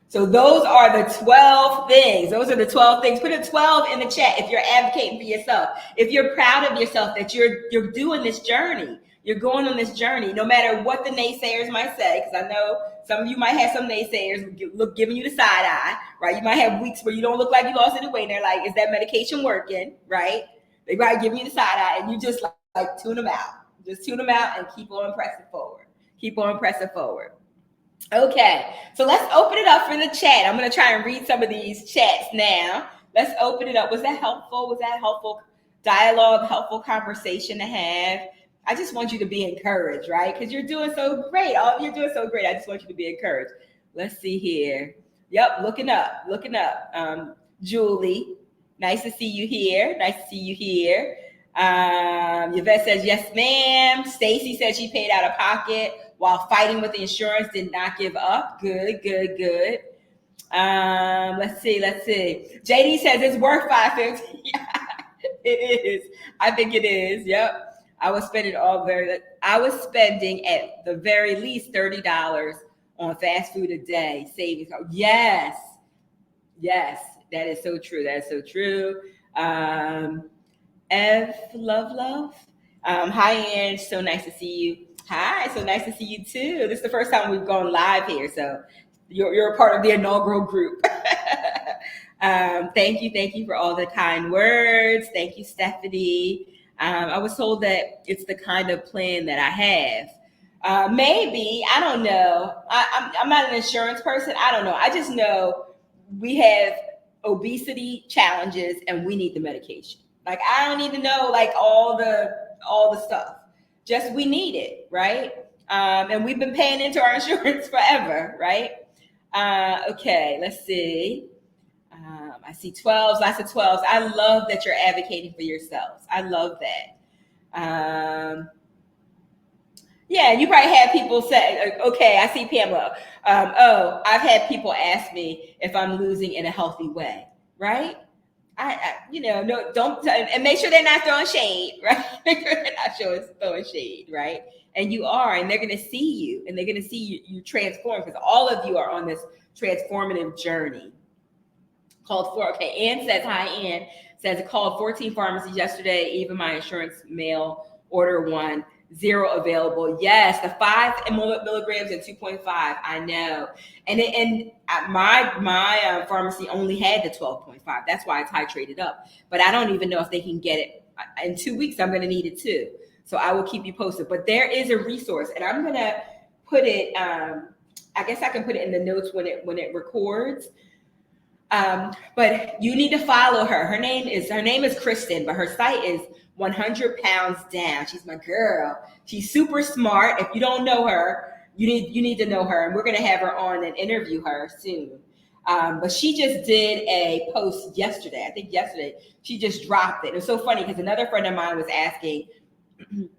So those are the 12 things. Those are the 12 things. Put a 12 in the chat if you're advocating for yourself. If you're proud of yourself that you're doing this journey. You're going on this journey, no matter what the naysayers might say, because I know some of you might have some naysayers giving you the side eye, right? You might have weeks where you don't look like you lost any weight, and they're like, is that medication working, right? They might give you the side eye, and you just like tune them out. Just tune them out and keep on pressing forward. Keep on pressing forward. Okay, so let's open it up for the chat. I'm going to try and read some of these chats now. Let's open it up. Was that helpful? Was that helpful dialogue, helpful conversation to have? I just want you to be encouraged, right? Because you're doing so great. All of you are doing so great. I just want you to be encouraged. Let's see here. Yep, looking up. Julie, nice to see you here. Yvette says, yes, ma'am. Stacy said she paid out of pocket while fighting with the insurance, did not give up. Good. Let's see. JD says it's worth $5.50. It is. I think it is. Yep. I was spending at the very least $30 on fast food a day savings. Yes, that is so true. Ev, love. Hi, Ange. So nice to see you. Hi, so nice to see you too. This is the first time we've gone live here, so you're a part of the inaugural group. Thank you for all the kind words. Thank you, Stephanie. I was told that it's the kind of plan that I have. Maybe, I don't know. I'm not an insurance person. I don't know. I just know we have obesity challenges and we need the medication. Like, I don't need to know like all the stuff. Just we need it, right? And we've been paying into our insurance forever, right? Okay, let's see. I see 12s, lots of 12s. I love that you're advocating for yourselves. I love that. Yeah, you probably had people say, okay, I see Pamela. I've had people ask me if I'm losing in a healthy way, right? No, don't, and make sure they're not throwing shade, right? Make sure they're not throwing shade, right? And you are, and they're going to see you, and they're going to see you transform, because all of you are on this transformative journey. Ann says, hi, Ann says, called 14 pharmacies yesterday, even my insurance mail order one, 0 available. Yes, the 5 milligrams and 2.5. I know. And my pharmacy only had the 12.5. That's why I titrated up. But I don't even know if they can get it. In 2 weeks, I'm going to need it too. So I will keep you posted. But there is a resource, and I'm going to put it, I guess I can put it in the notes when it records. But you need to follow her. Her name is Kristen, but her site is 100 Pounds Down. She's my girl. She's super smart. If you don't know her, you need to know her, and we're going to have her on and interview her soon. But she just did a post yesterday. I think yesterday she just dropped it. It was so funny because another friend of mine was asking, do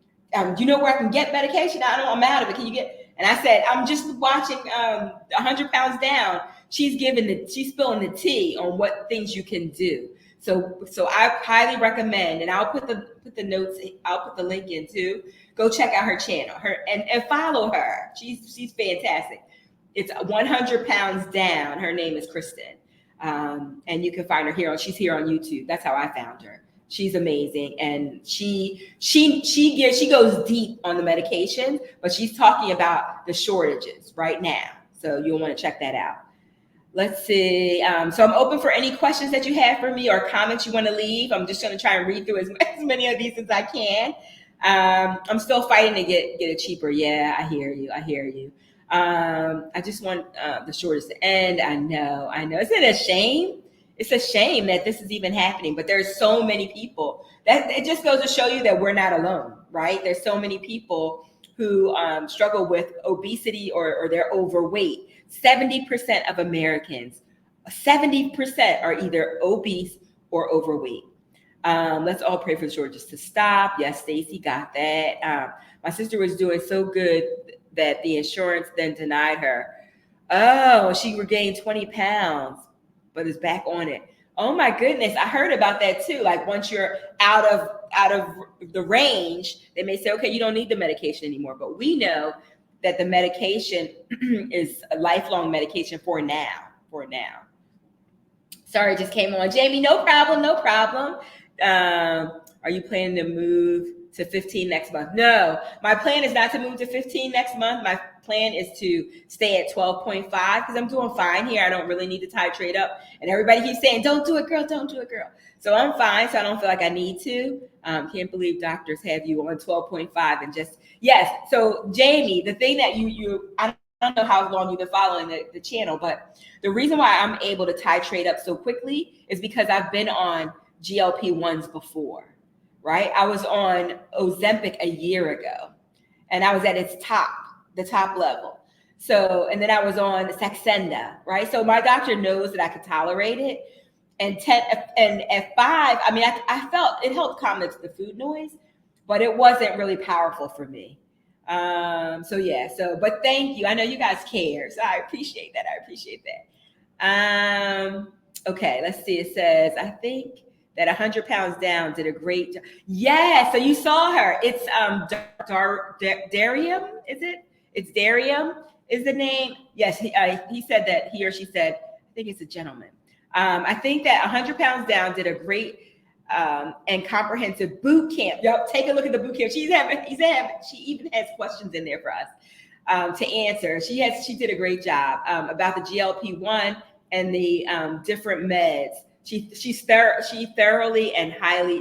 you know where I can get medication? I don't know, I'm out of it. Can you get? And I said, I'm just watching 100 Pounds Down. She's spilling the tea on what things you can do. So I highly recommend, and I'll put the notes, I'll put the link in too. Go check out her channel, and follow her. She's fantastic. It's 100 Pounds Down. Her name is Kristen, and you can find her she's here on YouTube. That's how I found her. She's amazing, and she goes deep on the medication, but she's talking about the shortages right now. So you'll want to check that out. Let's see. So I'm open for any questions that you have for me or comments you want to leave. I'm just going to try and read through as many of these as I can. I'm still fighting to get it cheaper. Yeah, I hear you. I just want the shortest to end. I know. Isn't it a shame? It's a shame that this is even happening, but there's so many people that it just goes to show you that we're not alone, right? There's so many people who struggle with obesity or they're overweight. 70% of Americans, 70% are either obese or overweight. Let's all pray for the shortages to stop. Yes, Stacy got that. My sister was doing so good that the insurance then denied her. Oh, she regained 20 pounds, but is back on it. Oh my goodness, I heard about that too. Like once you're out of the range, they may say, okay, you don't need the medication anymore. But we know that the medication is a lifelong medication for now. Sorry, just came on. Jamie, no problem. Are you planning to move to 15 next month? No, my plan is not to move to 15 next month. My plan is to stay at 12.5 because I'm doing fine here. I don't really need to titrate up. And everybody keeps saying, don't do it, girl. So I'm fine. So I don't feel like I need to. Can't believe doctors have you on 12.5 and just, yes. So Jamie, the thing that I don't know how long you've been following the channel, but the reason why I'm able to titrate up so quickly is because I've been on GLP-1s before, right? I was on Ozempic a year ago and I was at the top level. So, and then I was on Saxenda, right? So my doctor knows that I could tolerate it. And at 5, I mean, I felt it helped calm the food noise, but it wasn't really powerful for me. But thank you. I know you guys care. So I appreciate that. Okay, let's see. It says, I think that 100 pounds down did a great job. Yeah, so you saw her. It's Darium, is it? It's Darium is the name. Yes, he said that, he or she said, I think it's a gentleman. I think that 100 pounds down did a great and comprehensive boot camp. Yep, take a look at the boot camp. She even has questions in there for us to answer. She did a great job about the GLP-1 and the different meds. She's thoroughly and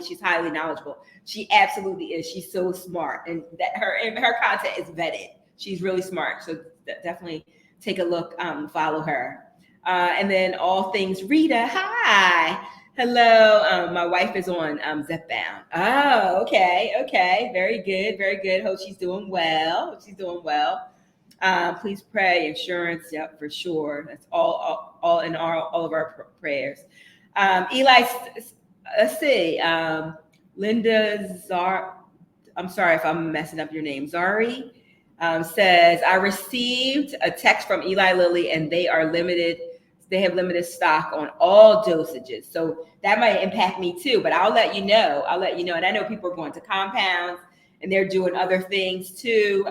she's highly knowledgeable. She absolutely is. She's so smart, and that her content is vetted. She's really smart. So definitely take a look, follow her. And then all things Rita. Hi. Hello. My wife is on Zepbound. Oh, okay. Very good. Hope she's doing well. Please pray. Insurance. Yep, for sure. That's all in all of our prayers. Eli, let's see. Linda I'm sorry if I'm messing up your name. Zari says, I received a text from Eli Lilly and they have limited stock on all dosages. So that might impact me too, but I'll let you know. And I know people are going to compounds and they're doing other things too.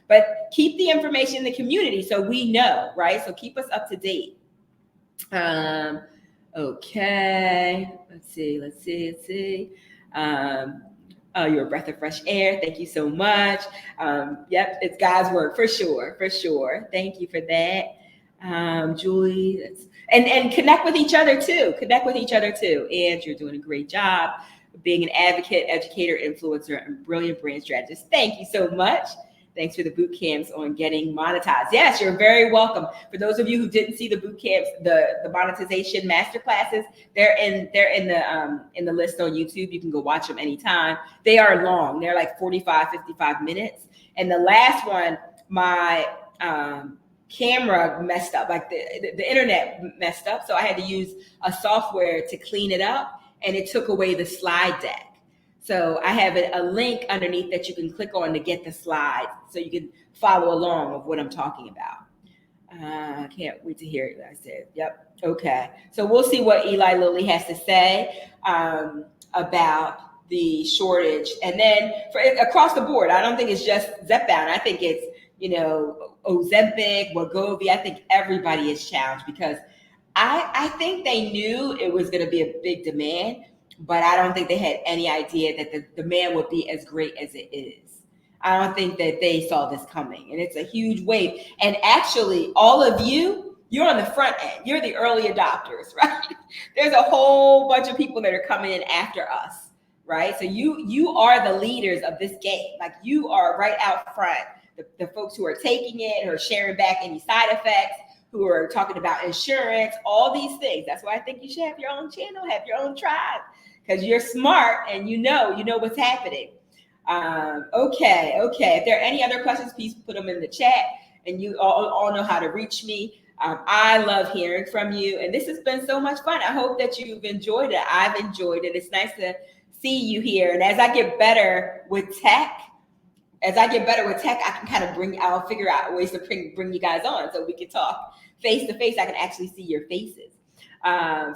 But keep the information in the community so we know, right? So keep us up to date. Okay, let's see. Oh, you're a breath of fresh air. Thank you so much. Yep, it's God's work for sure. Thank you for that. Julie, and connect with each other too. And you're doing a great job of being an advocate, educator, influencer, and brilliant brand strategist. Thank you so much. Thanks for the boot camps on getting monetized. Yes, you're very welcome. For those of you who didn't see the boot camps, the monetization masterclasses, they're in the list on YouTube. You can go watch them anytime. They are long. They're like 45, 55 minutes. And the last one, my camera messed up, like the internet messed up. So I had to use a software to clean it up, and it took away the slide deck. So I have a link underneath that you can click on to get the slides so you can follow along of what I'm talking about. I can't wait to hear it. I said, yep. Okay. So we'll see what Eli Lilly has to say about the shortage. And then across the board, I don't think it's just Zepbound. I think it's, Ozempic, Wegovy. I think everybody is challenged because I think they knew it was going to be a big demand, but I don't think they had any idea that the demand would be as great as it is. I don't think that they saw this coming, and it's a huge wave. And actually, all of you're on the front end. You're the early adopters, right? There's a whole bunch of people that are coming in after us, right? So you are the leaders of this game. Like you are right out front. The folks who are taking it, who are sharing back any side effects, who are talking about insurance, all these things. That's why I think you should have your own channel, have your own tribe, because you're smart and you know what's happening. Okay. If there are any other questions, please put them in the chat, and you all know how to reach me. I love hearing from you, and this has been so much fun. I hope that you've enjoyed it. I've enjoyed it. It's nice to see you here. And as I get better with tech, I can kind of I'll figure out ways to bring you guys on so we can talk face to face. I can actually see your faces.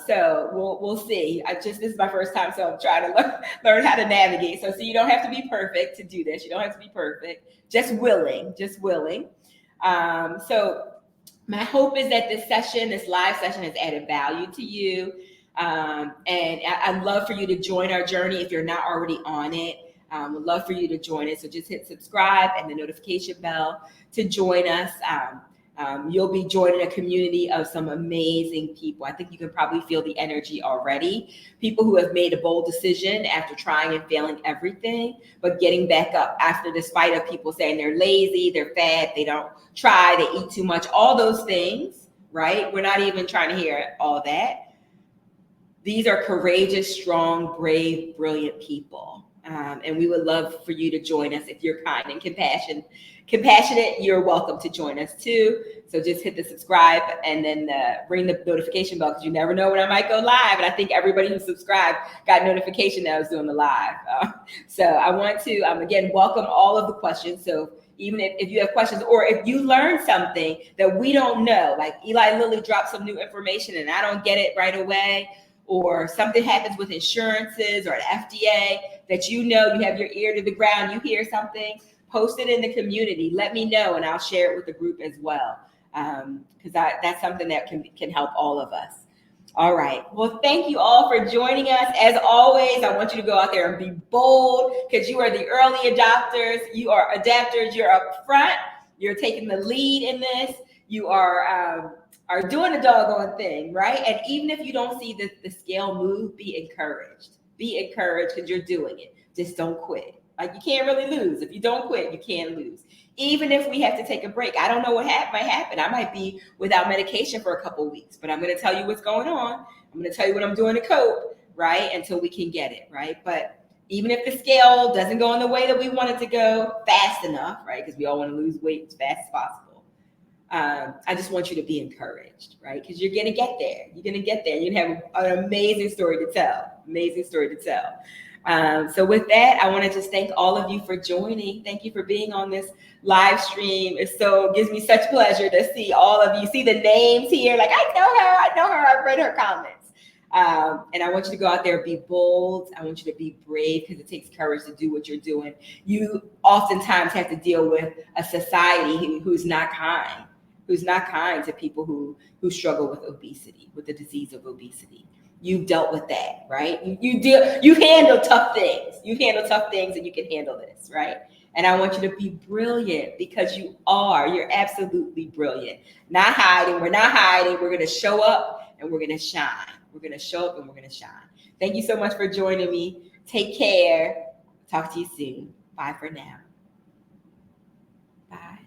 So we'll see. This is my first time, so I'm trying to learn how to navigate. So you don't have to be perfect to do this. You don't have to be perfect. Just willing. So my hope is that this live session has added value to you. And I'd love for you to join our journey if you're not already on it. Would love for you to join it. So just hit subscribe and the notification bell to join us. You'll be joining a community of some amazing people. I think you can probably feel the energy already. People who have made a bold decision after trying and failing everything, but getting back up after, despite of people saying they're lazy, they're fat, they don't try, they eat too much, all those things, right? We're not even trying to hear all that. These are courageous, strong, brave, brilliant people. And we would love for you to join us. If you're kind and compassionate, you're welcome to join us too. So just hit the subscribe and then ring the notification bell, because you never know when I might go live. And I think everybody who subscribed got notification that I was doing the live. So I want to, again, welcome all of the questions. So even if you have questions, or if you learn something that we don't know, like Eli Lilly dropped some new information and I don't get it right away, or something happens with insurances or an FDA that you have your ear to the ground, you hear something, post it in the community. Let me know and I'll share it with the group as well, because that's something that can help all of us. All right. Well, thank you all for joining us. As always, I want you to go out there and be bold, because you are the early adopters. You are adapters. You're up front. You're taking the lead in this. You are doing a doggone thing, right? And even if you don't see the scale move, be encouraged. Be encouraged, because you're doing it. Just don't quit. Like, you can't really lose. If you don't quit, you can't lose. Even if we have to take a break. I don't know what might happen. I might be without medication for a couple of weeks, but I'm going to tell you what's going on. I'm going to tell you what I'm doing to cope, right? Until we can get it, right? But even if the scale doesn't go in the way that we want it to go fast enough, right? Because we all want to lose weight as fast as possible. I just want you to be encouraged, right? Because you're going to get there. You're going to get there. You're going to have an amazing story to tell. So with that, I want to just thank all of you for joining. Thank you for being on this live stream. It gives me such pleasure to see all of you. See the names here. Like, I know her. I've read her comments. And I want you to go out there and be bold. I want you to be brave, because it takes courage to do what you're doing. You oftentimes have to deal with a society who's not kind to people who struggle with obesity, with the disease of obesity. You've dealt with that, right? You handle tough things. You handle tough things, and you can handle this, right? And I want you to be brilliant, because you are. You're absolutely brilliant. Not hiding. We're not hiding. We're going to show up and we're going to shine. We're going to show up and we're going to shine. Thank you so much for joining me. Take care. Talk to you soon. Bye for now. Bye.